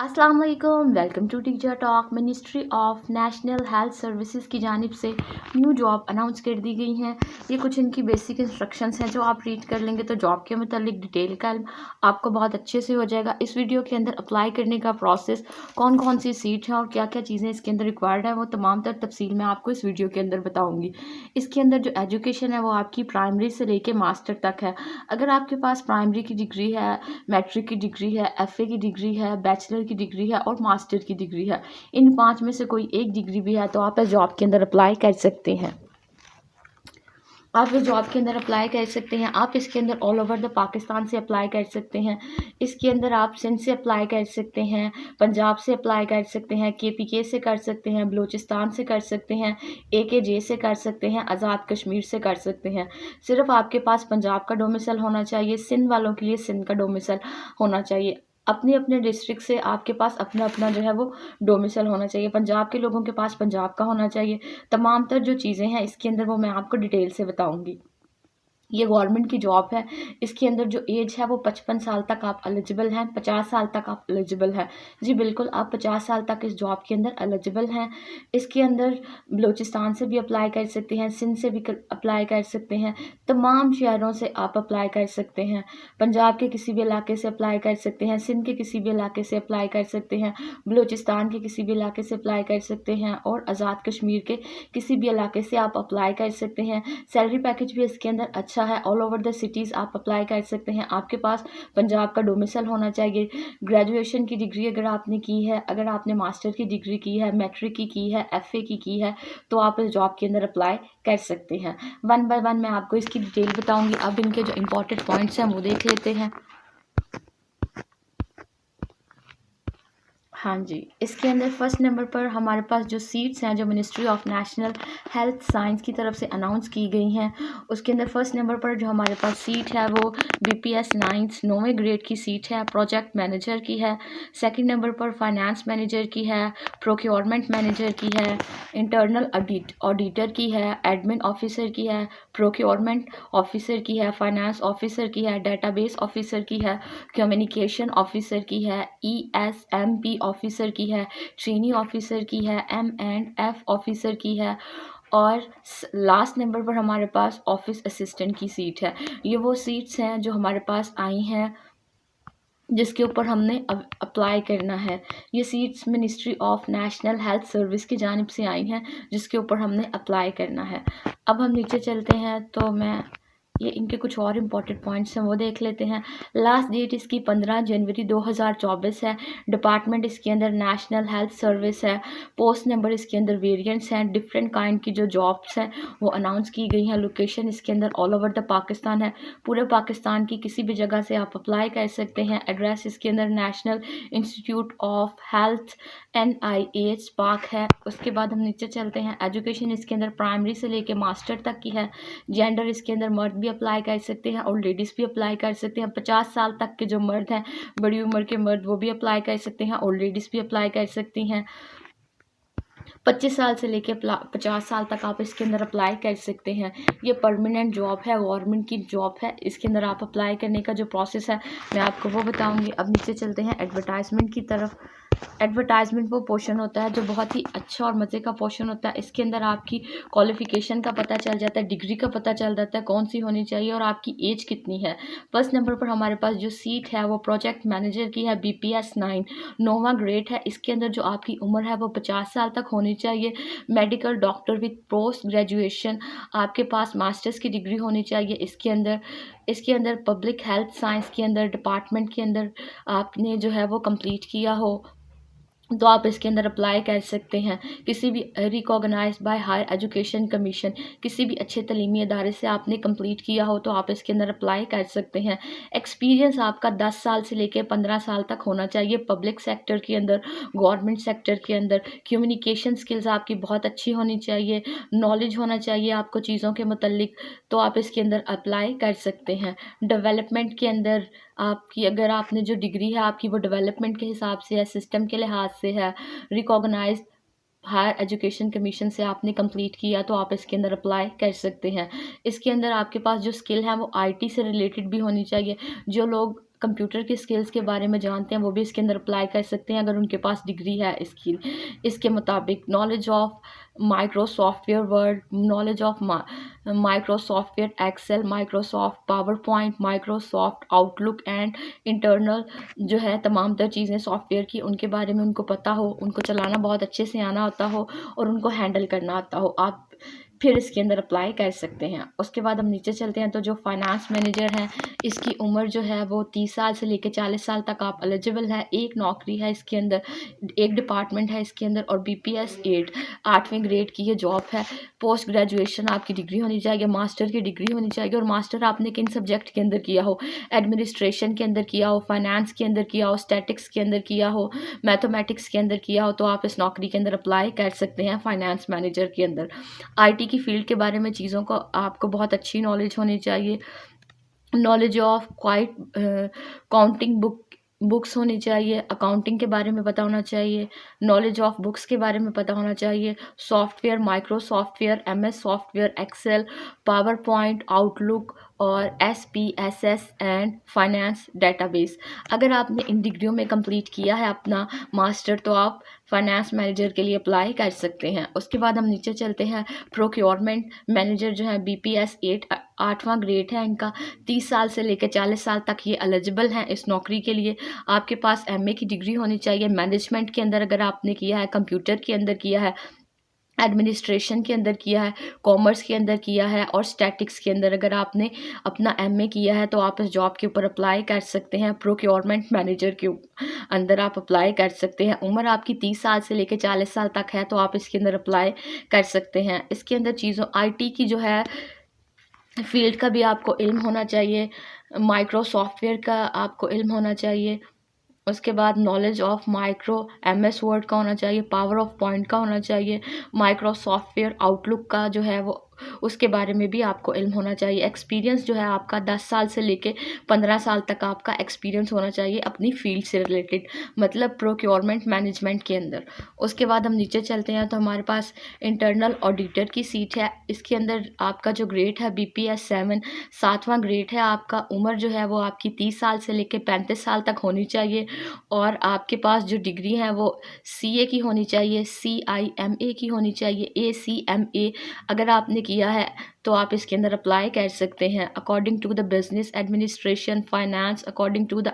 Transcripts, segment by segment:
अस्सलाम वालेकुम, welcome to teacher talk. Ministry of national health services की जानिब से न्यू जॉब अनाउंस कर दी गई हैं। ये कुछ इनकी बेसिक इंस्ट्रक्शंस हैं जो आप रीड कर लेंगे तो जॉब के मतलब डिटेल का आपको बहुत अच्छे से हो जाएगा। इस वीडियो के अंदर अप्लाई करने का प्रोसेस, कौन कौन सी सीट है और क्या क्या चीज़ें इसके अंदर रिक्वायर्ड है, वो तमाम तर तफसील मैं आपको इस वीडियो के अंदर बताऊँगी। इसके अंदर जो एजुकेशन है वो आपकी प्राइमरी से लेके मास्टर तक है। अगर आपके पास प्राइमरी की डिग्री है, मैट्रिक की डिग्री है, एफए की डिग्री है, बैचलर की डिग्री है और मास्टर की डिग्री है, इन 5 में से कोई एक डिग्री भी है तो आप इस जॉब के अंदर अप्लाई कर सकते हैं। आप इस जॉब के अंदर अप्लाई कर सकते हैं। आप इसके अंदर ऑल ओवर द पाकिस्तान से अप्लाई कर सकते हैं। इसके अंदर आप सिंध से अप्लाई कर सकते हैं, पंजाब से अप्लाई कर सकते हैं, केपीके से कर सकते हैं, बलूचिस्तान से कर सकते हैं, एकेजे से कर सकते हैं, आज़ाद कश्मीर से कर सकते हैं। सिर्फ आपके पास पंजाब का डोमिसाइल होना चाहिए। सिंध वालों के लिए सिंध का डोमिसाइल होना चाहिए। अपने अपने डिस्ट्रिक्ट से आपके पास अपना अपना जो है वो डोमिसाइल होना चाहिए। पंजाब के लोगों के पास पंजाब का होना चाहिए। तमाम तर जो चीज़ें हैं इसके अंदर वो मैं आपको डिटेल से बताऊंगी। ये गवर्नमेंट की जॉब है। इसके अंदर जो एज है वो 55 साल तक आप एलिजिबल हैं, 50 साल तक आप एलिजिबल हैं। जी बिल्कुल, आप 50 साल तक इस जॉब के अंदर एलिजिबल हैं। इसके अंदर बलूचिस्तान से भी अप्लाई कर सकते हैं, सिंध से भी अप्लाई कर सकते हैं, तमाम शहरों से आप अप्लाई कर सकते हैं। पंजाब के किसी भी इलाके से अप्लाई कर सकते हैं, सिंध के किसी भी इलाके से अप्लाई कर सकते हैं, बलूचिस्तान के किसी भी इलाके से अप्लाई कर सकते हैं और आज़ाद कश्मीर के किसी भी इलाके से आप अप्लाई कर सकते हैं। सैलरी पैकेज भी इसके अंदर अच्छा है। ऑल ओवर द सिटीज़ आप अप्लाई कर सकते हैं। आपके पास पंजाब का डोमिसाइल होना चाहिए। ग्रेजुएशन की डिग्री अगर आपने की है, अगर आपने मास्टर की डिग्री की है, मैट्रिक की है, एफए की है, तो आप इस जॉब के अंदर अप्लाई कर सकते हैं। वन बाय वन मैं आपको इसकी डिटेल बताऊंगी। अब इनके जो इंपॉर्टेंट पॉइंट्स हैं वो देख लेते हैं। हाँ जी, इसके अंदर फर्स्ट नंबर पर हमारे पास जो सीट्स हैं जो ministry of national health science की तरफ से अनाउंस की गई हैं, उसके अंदर फर्स्ट नंबर पर जो हमारे पास सीट है वो बीपीएस 9वें ग्रेड की सीट है, प्रोजेक्ट मैनेजर की है। सेकंड नंबर पर फाइनेंस मैनेजर की है, प्रोक्योरमेंट मैनेजर की है, इंटरनल ऑडिटर की है, एडमिन ऑफिसर की है, प्रोक्योरमेंट ऑफिसर की है, फाइनेंस ऑफिसर की है, डेटाबेस ऑफिसर की है, कम्युनिकेशन ऑफिसर की है, ESMP ऑफिसर की है, ट्रेनी ऑफिसर की है, M&F ऑफिसर की है और लास्ट नंबर पर हमारे पास ऑफिस असिस्टेंट की सीट है। ये वो सीट्स हैं जो हमारे पास आई हैं जिसके ऊपर हमने अब अप्लाई करना है। ये seats ministry of national health service की जानिब से आई हैं जिसके ऊपर हमने अप्लाई करना है। अब हम नीचे चलते हैं तो मैं ये इनके कुछ और इम्पॉर्टेंट पॉइंट्स हैं वो देख लेते हैं। लास्ट डेट इसकी 15 जनवरी 2024 है। डिपार्टमेंट इसके अंदर नेशनल हेल्थ सर्विस है। पोस्ट नंबर इसके अंदर वेरिएंट्स हैं। डिफरेंट काइंड की जो जॉब्स हैं वो अनाउंस की गई हैं। लोकेशन इसके अंदर ऑल ओवर द पाकिस्तान है। पूरे पाकिस्तान की किसी भी जगह से आप अप्लाई कर सकते हैं। एड्रेस इसके अंदर national institute of health NIH पाक है। उसके बाद हम नीचे चलते हैं। एजुकेशन इसके अंदर प्राइमरी से लेके मास्टर तक की है। जेंडर इसके अंदर मर्द भी अप्लाई कर सकते हैं और लेडीज़ भी अप्लाई कर सकते हैं। 50 साल तक के जो मर्द हैं, बड़ी उम्र के मर्द, वो भी अप्लाई कर सकते हैं और लेडीज़ भी अप्लाई कर सकती हैं। 25 साल से लेके 50 साल तक आप इसके अंदर अप्लाई कर सकते हैं। ये परमानेंट जॉब है, गवर्नमेंट की जॉब है। इसके अंदर आप अप्लाई करने का जो प्रोसेस है मैं आपको वो बताऊंगी। अब नीचे चलते हैं एडवर्टाइजमेंट की तरफ। एडवर्टाइजमेंट वो पोर्शन होता है जो बहुत ही अच्छा और मज़े का पोर्शन होता है। इसके अंदर आपकी क्वालिफ़िकेशन का पता चल जाता है, डिग्री का पता चल जाता है कौन सी होनी चाहिए और आपकी एज कितनी है। फर्स्ट नंबर पर हमारे पास जो सीट है वो प्रोजेक्ट मैनेजर की है, BPS 9वां ग्रेड है। इसके अंदर जो आपकी उम्र है वो 50 साल तक होनी चाहिए। Medical doctor with post graduation, आपके पास मास्टर्स की डिग्री होनी चाहिए। इसके अंदर पब्लिक हेल्थ साइंस के अंदर डिपार्टमेंट के अंदर आपने जो है वो कंप्लीट किया हो तो आप इसके अंदर अप्लाई कर सकते हैं। किसी भी recognise by higher education commission, किसी भी अच्छे तलीमी अदारे से आपने कंप्लीट किया हो तो आप इसके अंदर अप्लाई कर सकते हैं। एक्सपीरियंस आपका 10 साल से लेकर 15 साल तक होना चाहिए पब्लिक सेक्टर के अंदर, गवर्नमेंट सेक्टर के अंदर। कम्युनिकेशन स्किल्स आपकी बहुत अच्छी होनी चाहिए, नॉलेज होना चाहिए आपको चीज़ों के मुतल्लिक, तो आप इसके अंदर अप्लाई कर सकते हैं। डेवलपमेंट के अंदर आपकी, अगर आपने जो डिग्री है आपकी वो डेवलपमेंट के हिसाब से है, सिस्टम के लिहाज से है, रिकॉग्नाइज्ड हायर एजुकेशन कमीशन से आपने कंप्लीट किया तो आप इसके अंदर अप्लाई कर सकते हैं। इसके अंदर आपके पास जो स्किल है वो IT से रिलेटेड भी होनी चाहिए। जो लोग कंप्यूटर की स्किल्स के बारे में जानते हैं वो भी इसके अंदर अप्लाई कर सकते हैं अगर उनके पास डिग्री है इसकी। इसके मुताबिक knowledge of Microsoft software Word, knowledge of Microsoft software Excel, Microsoft PowerPoint, Microsoft Outlook and internal जो है तमाम तर चीज़ें सॉफ्टवेयर की उनके बारे में उनको पता हो, उनको चलाना बहुत अच्छे से आना होता हो और उनको हैंडल करना आता हो, आप फिर इसके अंदर अप्लाई कर सकते हैं। उसके बाद हम नीचे चलते हैं तो जो फाइनेंस मैनेजर हैं इसकी उम्र जो है वो 30 साल से लेकर 40 साल तक आप एलिजिबल है। एक नौकरी है इसके अंदर, एक डिपार्टमेंट है इसके अंदर और BPS 8वीं ग्रेड की ये जॉब है। पोस्ट ग्रेजुएशन आपकी डिग्री होनी चाहिए, मास्टर की डिग्री होनी चाहिए और मास्टर आपने किन सब्जेक्ट के अंदर किया हो, एडमिनिस्ट्रेशन के अंदर किया हो, फाइनेंस के अंदर किया हो, स्टैटिक्स के अंदर किया हो, मैथमेटिक्स के अंदर किया हो, तो आप इस नौकरी के अंदर अप्लाई कर सकते हैं फाइनेंस मैनेजर के अंदर। IT की फील्ड के बारे में चीज़ों को आपको बहुत अच्छी नॉलेज होनी चाहिए। Knowledge of quite counting books होनी चाहिए, अकाउंटिंग के बारे में पता होना चाहिए, नॉलेज ऑफ बुक्स के बारे में पता होना चाहिए, software, Microsoft software, MS software, Excel, PowerPoint, Outlook और SPSS एंड फाइनेंस डेटाबेस। अगर आपने इन डिग्रियों में कंप्लीट किया है अपना मास्टर तो आप फाइनेंस मैनेजर के लिए अप्लाई कर सकते हैं। उसके बाद हम नीचे चलते हैं, प्रोक्योरमेंट मैनेजर जो है BPS 8वां ग्रेड है इनका, 30 साल से लेकर 40 साल तक ये एलिजिबल हैं इस नौकरी के लिए। आपके पास MA की डिग्री होनी चाहिए, मैनेजमेंट के अंदर अगर आपने किया है, कंप्यूटर के अंदर किया है, एडमिनिस्ट्रेशन के अंदर किया है, कॉमर्स के अंदर किया है और स्टैटिक्स के अंदर अगर आपने अपना MA किया है तो आप इस जॉब के ऊपर अप्लाई कर सकते हैं। प्रोक्योरमेंट मैनेजर के अंदर आप अप्लाई कर सकते हैं। उम्र आपकी 30 साल से लेकर 40 साल तक है तो आप इसके अंदर अप्लाई कर सकते हैं। इसके अंदर चीज़ों IT की जो है फील्ड का भी आपको इल्म होना चाहिए, माइक्रो सॉफ्टवेयर का आपको इल्म होना चाहिए। उसके बाद knowledge of micro MS word का होना चाहिए, पावर ऑफ पॉइंट का होना चाहिए, माइक्रो सॉफ्टवेयर आउटलुक का जो है वो उसके बारे में भी आपको इल्म होना चाहिए। एक्सपीरियंस जो है आपका 10 साल से लेके 15 साल तक आपका एक्सपीरियंस होना चाहिए अपनी फील्ड से रिलेटेड, मतलब प्रोक्योरमेंट मैनेजमेंट के अंदर। उसके बाद हम नीचे चलते हैं तो हमारे पास इंटरनल ऑडिटर की सीट है। इसके अंदर आपका जो ग्रेड है BPS 7वां ग्रेड है आपका। उम्र जो है वो आपकी 30 साल से लेके 35 साल तक होनी चाहिए और आपके पास जो डिग्री है वो CA की होनी चाहिए, CIMA की होनी चाहिए, ACMA अगर आपने किया है तो आप इसके अंदर अप्लाई कर सकते हैं। According to the business administration finance, according to the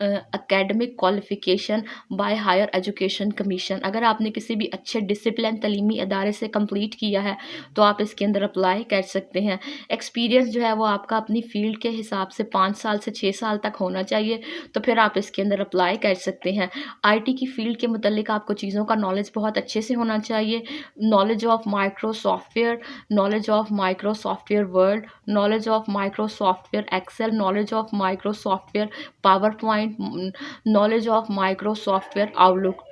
academic qualification by higher education commission. अगर आपने किसी भी अच्छे डिसिप्लिन तलीमी अदारे से कंप्लीट किया है तो आप इसके अंदर अप्लाई कर सकते हैं। एक्सपीरियंस जो है वो आपका अपनी फील्ड के हिसाब से 5 साल से 6 साल तक होना चाहिए तो फिर आप इसके अंदर अप्लाई कर सकते हैं। IT की फील्ड के मुतल्लिक आपको चीज़ों का नॉलेज बहुत अच्छे से होना चाहिए। Knowledge of micro software, knowledge of micro software Word, knowledge of micro software Excel, knowledge of micro software PowerPoint, knowledge of micro software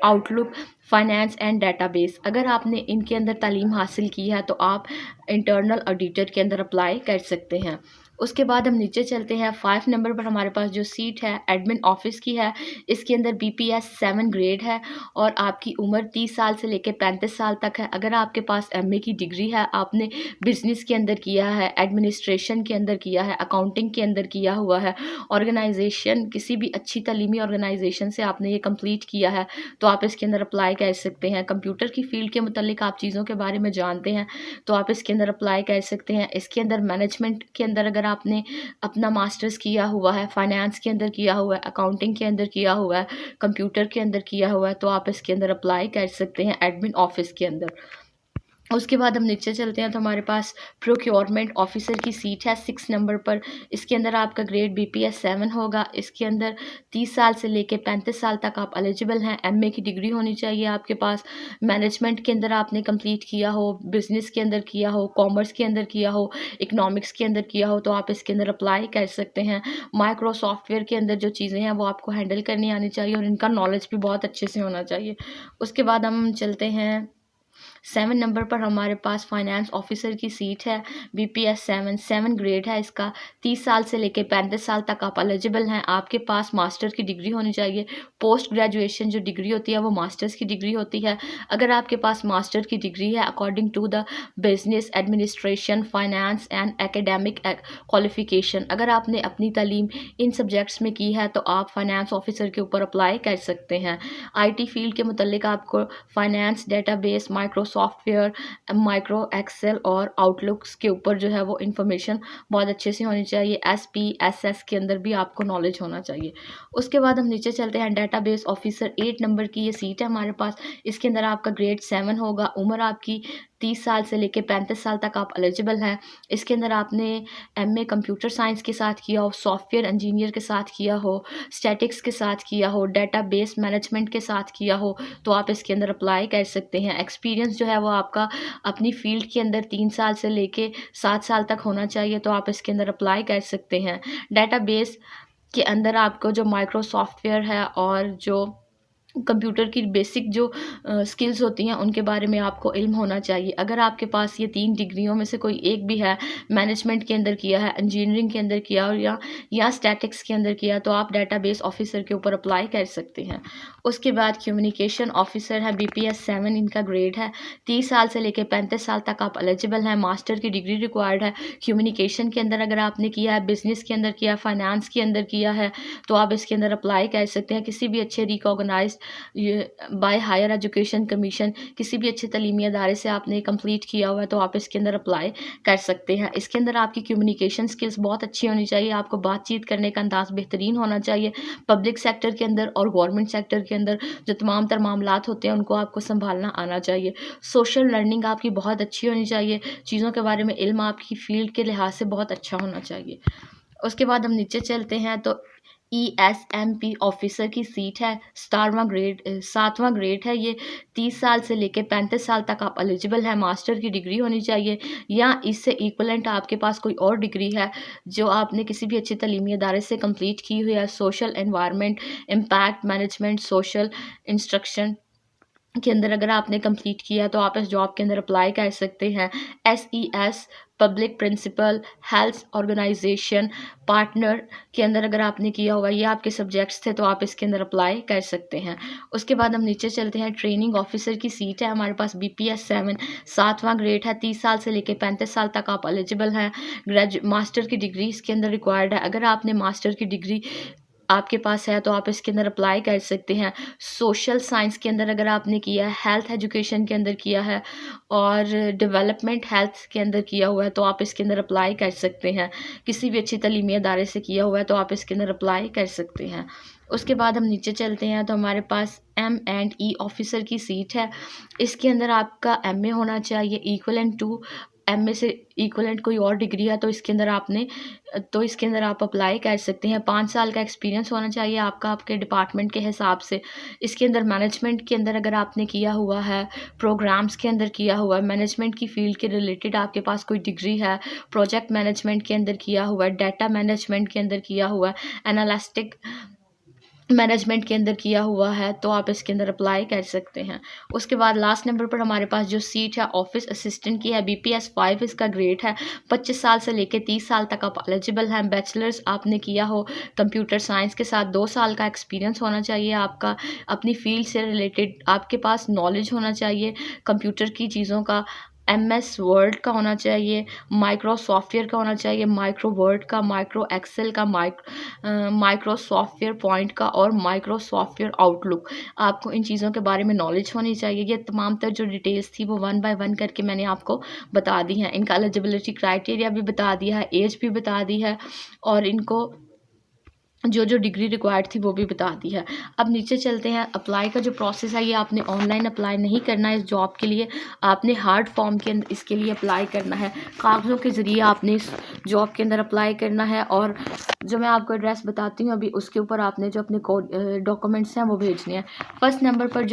Outlook, finance and database. अगर आपने इनके अंदर तालीम हासिल की है तो आप इंटरनल ऑडिटर के अंदर अप्लाई कर सकते हैं। उसके बाद हम नीचे चलते हैं, 5 नंबर पर हमारे पास जो सीट है एडमिन ऑफिस की है। इसके अंदर BPS 7 ग्रेड है और आपकी उम्र 30 साल से लेकर 35 साल तक है। अगर आपके पास MA की डिग्री है, आपने बिजनेस के अंदर किया है, एडमिनिस्ट्रेशन के अंदर किया है, अकाउंटिंग के अंदर किया हुआ है, ऑर्गेनाइजेशन किसी भी अच्छी तालीमी ऑर्गेनाइजेशन से आपने ये कंप्लीट किया है तो आप इसके अंदर अप्लाई कर सकते हैं। कंप्यूटर की फील्ड के मुतालिक आप चीज़ों के बारे में जानते हैं तो आप इसके अंदर अप्लाई कर सकते हैं। इसके अंदर मैनेजमेंट के अंदर अगर आपने अपना मास्टर्स किया हुआ है, फाइनेंस के अंदर किया हुआ है, अकाउंटिंग के अंदर किया हुआ है, कंप्यूटर के अंदर किया हुआ है तो आप इसके अंदर अप्लाई कर सकते हैं एडमिन ऑफिस के अंदर। उसके बाद हम नीचे चलते हैं तो हमारे पास प्रोक्योरमेंट ऑफिसर की सीट है 6 नंबर पर। इसके अंदर आपका ग्रेड BPS 7 होगा। इसके अंदर 30 साल से लेकर 35 साल तक आप एलिजिबल हैं। MA की डिग्री होनी चाहिए आपके पास। मैनेजमेंट के अंदर आपने कंप्लीट किया हो, बिजनेस के अंदर किया हो, कॉमर्स के अंदर किया हो, इकोनॉमिक्स के अंदर किया हो तो आप इसके अंदर अप्लाई कर सकते हैं। माइक्रो सॉफ्टवेयर के अंदर जो चीज़ें हैं वो आपको हैंडल करनी आनी चाहिए और इनका नॉलेज भी बहुत अच्छे से होना चाहिए। उसके बाद हम चलते हैं 7 नंबर पर हमारे पास फाइनेंस ऑफिसर की सीट है, BPS 7 ग्रेड है इसका। 30 साल से लेकर 35 साल तक आप एलिजिबल हैं। आपके पास मास्टर की डिग्री होनी चाहिए। पोस्ट ग्रेजुएशन जो डिग्री होती है वो मास्टर्स की डिग्री होती है। अगर आपके पास मास्टर की डिग्री है according to the business administration, finance and academic qualification, अगर आपने अपनी तालीम इन सब्जेक्ट्स में की है तो आप फाइनेंस ऑफिसर के ऊपर अप्लाई कर सकते हैं। IT फील्ड के मुतल्लिक आपको finance, database, micro software, micro Excel और आउटलुक्स के ऊपर जो है वो इंफॉर्मेशन बहुत अच्छे से होनी चाहिए। SPSS के अंदर भी आपको नॉलेज होना चाहिए। उसके बाद हम नीचे चलते हैं। डेटाबेस ऑफिसर 8 नंबर की ये सीट है हमारे पास। इसके अंदर आपका ग्रेड 7 होगा। उम्र आपकी 30 साल से लेकर 35 साल तक आप एलिजिबल हैं। इसके अंदर आपने MA कंप्यूटर साइंस के साथ किया हो, सॉफ्टवेयर इंजीनियर के साथ किया हो, स्टैटिक्स के साथ किया हो, डेटाबेस मैनेजमेंट के साथ किया हो तो आप इसके अंदर अप्लाई कर सकते हैं। एक्सपीरियंस जो है वो आपका अपनी फील्ड के अंदर 3 साल से लेके 7 साल तक होना चाहिए तो आप इसके अंदर अप्लाई कर सकते हैं। डेटाबेस के अंदर आपको जो माइक्रो सॉफ्टवेयर है और जो कंप्यूटर की बेसिक जो स्किल्स होती हैं उनके बारे में आपको इल्म होना चाहिए। अगर आपके पास ये 3 डिग्रियों में से कोई एक भी है, मैनेजमेंट के अंदर किया है, इंजीनियरिंग के अंदर किया और या स्टैटिक्स के अंदर किया तो आप डेटाबेस ऑफिसर के ऊपर अप्लाई कर सकते हैं। उसके बाद कम्युनिकेशन ऑफिसर है, BPS 7 इनका ग्रेड है। 30 साल से लेकर 35 साल तक आप एलिजिबल हैं। मास्टर की डिग्री रिक्वायर्ड है। कम्युनिकेशन के अंदर अगर आपने किया है, बिजनेस के अंदर किया, फाइनेंस के अंदर किया है तो आप इसके अंदर अप्लाई कर सकते हैं। किसी भी अच्छे recognised by higher education commission, किसी भी अच्छे तलीमी अदारे से आपने कंप्लीट किया हुआ है तो आप इसके अंदर अप्लाई कर सकते हैं। इसके अंदर आपकी कम्युनिकेशन स्किल्स बहुत अच्छी होनी चाहिए। आपको बातचीत करने का अंदाज बेहतरीन होना चाहिए। पब्लिक सेक्टर के अंदर और गवर्नमेंट सेक्टर के अंदर जो तमाम तर मामलात होते हैं उनको आपको संभालना आना चाहिए। सोशल लर्निंग आपकी बहुत अच्छी होनी चाहिए। चीज़ों के बारे में इल्म आपकी फील्ड के लिहाज से बहुत अच्छा होना चाहिए। उसके बाद हम नीचे चलते हैं तो ESMP ऑफिसर की सीट है। 7वां ग्रेड है ये। 30 साल से लेकर 35 साल तक आप एलिजिबल हैं। मास्टर की डिग्री होनी चाहिए या इससे इक्वलेंट आपके पास कोई और डिग्री है जो आपने किसी भी अच्छे तलीमी अदारे से कंप्लीट की हुई है। Social environment, impact management, social instruction के अंदर अगर आपने कंप्लीट किया तो आप इस जॉब के अंदर अप्लाई कर सकते हैं। SES public principal, health organisation partner के अंदर अगर आपने किया हुआ, ये आपके सब्जेक्ट्स थे तो आप इसके अंदर अप्लाई कर सकते हैं। उसके बाद हम नीचे चलते हैं। ट्रेनिंग ऑफिसर की सीट है हमारे पास, BPS 7 7वां ग्रेड है। 30 साल से लेकर 35 साल तक आप एलिजिबल हैं। मास्टर की डिग्री इसके अंदर रिक्वायर्ड है। अगर आपने मास्टर की डिग्री आपके पास है तो आप इसके अंदर अप्लाई कर सकते हैं। सोशल साइंस के अंदर अगर आपने किया है, हेल्थ एजुकेशन के अंदर किया है और डेवलपमेंट हेल्थ के अंदर किया हुआ है तो आप इसके अंदर अप्लाई कर सकते हैं। किसी भी अच्छी तलीमी अदारे से किया हुआ है तो आप इसके अंदर अप्लाई कर सकते हैं। उसके बाद हम नीचे चलते हैं तो हमारे पास M&E ऑफिसर की सीट है। इसके अंदर आपका MA होना चाहिए। इक्वलेंट टू MA से इक्वलेंट कोई और डिग्री है तो इसके अंदर आप अप्लाई कर सकते हैं। 5 साल का एक्सपीरियंस होना चाहिए आपका आपके डिपार्टमेंट के हिसाब से। इसके अंदर मैनेजमेंट के अंदर अगर आपने किया हुआ है, प्रोग्राम्स के अंदर किया हुआ है, मैनेजमेंट की फील्ड के रिलेटेड आपके पास कोई डिग्री है, प्रोजेक्ट मैनेजमेंट के अंदर किया हुआ है, डाटा मैनेजमेंट के अंदर किया हुआ है, एनालिस्टिक मैनेजमेंट के अंदर किया हुआ है तो आप इसके अंदर अप्लाई कर सकते हैं। उसके बाद लास्ट नंबर पर हमारे पास जो सीट है ऑफिस असिस्टेंट की है। BPS 5 इसका ग्रेड है। 25 साल से लेकर 30 साल तक आप एलिजिबल हैं। बैचलर्स आपने किया हो कंप्यूटर साइंस के साथ, 2 साल का एक्सपीरियंस होना चाहिए आपका। अपनी फील्ड से रिलेटेड आपके पास नॉलेज होना चाहिए कंप्यूटर की चीज़ों का। MS वर्ड का होना चाहिए, माइक्रो सॉफ्टवेयर का होना चाहिए, माइक्रो वर्ड का, माइक्रो एक्सेल का, माइक्रो सॉफ्टवेयर पॉइंट का और माइक्रो सॉफ्टवेयर आउटलुक। आपको इन चीज़ों के बारे में नॉलेज होनी चाहिए। ये तमाम तर जो डिटेल्स थी वो 1 बाय 1 करके मैंने आपको बता दी हैं। इनका एलिजिबिलिटी क्राइटेरिया भी बता दिया है, एज भी बता दी है और इनको जो डिग्री रिक्वायर्ड थी वो भी बता दी है। अब नीचे चलते हैं। अप्लाई का जो प्रोसेस है ये आपने ऑनलाइन अप्लाई नहीं करना है इस जॉब के लिए, आपने हार्ड फॉर्म के अंदर इसके लिए अप्लाई करना है। कागज़ों के ज़रिए आपने इस जॉब के अंदर अप्लाई करना है और जो मैं आपको एड्रेस बताती हूँ अभी उसके ऊपर आपने जो अपने डॉक्यूमेंट्स हैं वो भेजने हैं। फर्स्ट नंबर पर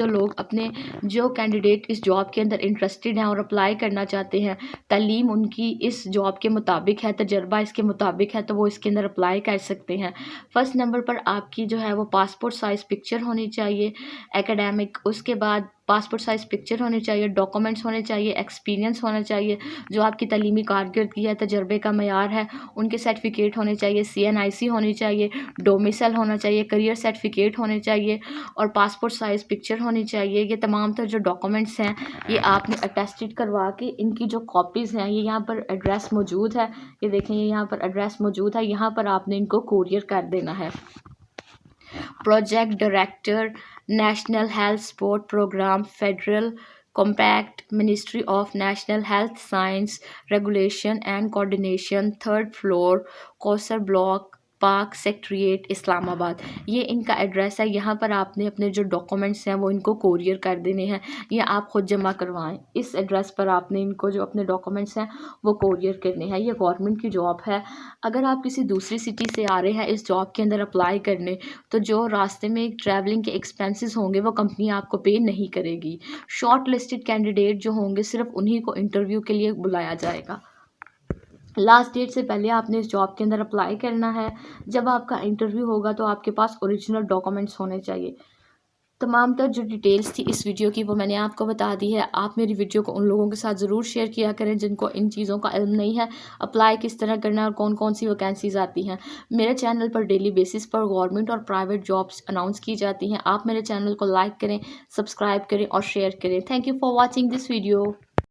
जो कैंडिडेट इस जॉब के अंदर इंटरेस्टेड हैं और अप्लाई करना चाहते हैं, तालीम उनकी इस जॉब के मुताबिक है, तजर्बा इसके मुताबिक है तो वो इसके अंदर अप्लाई कर सकते हैं। फर्स्ट नंबर पर आपकी जो है वो पासपोर्ट साइज़ पिक्चर होनी चाहिए एकेडमिक। उसके बाद पासपोर्ट साइज़ पिक्चर होनी चाहिए, डॉक्यूमेंट्स होने चाहिए, एक्सपीरियंस होना चाहिए, जो आपकी तलीमी कारकर्दगी है, तजर्बे का मयार है, उनके सर्टिफिकेट होने चाहिए, CNIC होनी चाहिए, डोमिसाइल होना चाहिए, करियर सर्टिफिकेट होने चाहिए और पासपोर्ट साइज़ पिक्चर होनी चाहिए। ये तमाम तर जो डॉक्यूमेंट्स हैं ये आपने अटेस्टेड करवा के इनकी जो कॉपीज़ हैं ये यहाँ पर एड्रेस मौजूद है, ये देखें ये यहाँ पर एड्रेस मौजूद है, यहाँ पर आपने इनको कोरियर कर देना है। Project director, national health support programme, federal compact, ministry of national health science regulation and coordination, 3rd floor, Kausar block, Pak secretariat, Islamabad. ये इनका एड्रेस है। यहाँ पर आपने अपने जो डॉक्यूमेंट्स हैं वो इनको कोरियर कर देने हैं या आप ख़ुद जमा करवाएं। इस एड्रेस पर आपने इनको जो अपने डॉक्यूमेंट्स हैं वो कोरियर करने हैं। ये गवर्नमेंट की जॉब है। अगर आप किसी दूसरी सिटी से आ रहे हैं इस जॉब के अंदर अप्लाई करने, तो जो रास्ते में ट्रैवलिंग के एक्सपेंसेस होंगे वो कंपनी आपको पे नहीं करेगी। शॉर्ट लिस्टेड कैंडिडेट जो होंगे सिर्फ उन्हीं को इंटरव्यू के लिए बुलाया जाएगा। लास्ट डेट से पहले आपने इस जॉब के अंदर अप्लाई करना है। जब आपका इंटरव्यू होगा तो आपके पास ओरिजिनल डॉक्यूमेंट्स होने चाहिए। तमाम तर जो डिटेल्स थी इस वीडियो की वो मैंने आपको बता दी है। आप मेरी वीडियो को उन लोगों के साथ ज़रूर शेयर किया करें जिनको इन चीज़ों का इल्म नहीं है, अप्लाई किस तरह करना है और कौन कौन सी वैकेंसीज आती हैं। मेरे चैनल पर डेली बेसिस पर गवर्नमेंट और प्राइवेट जॉब्स अनाउंस की जाती हैं। आप मेरे चैनल को लाइक करें, सब्सक्राइब करें और शेयर करें। Thank you for watching this video.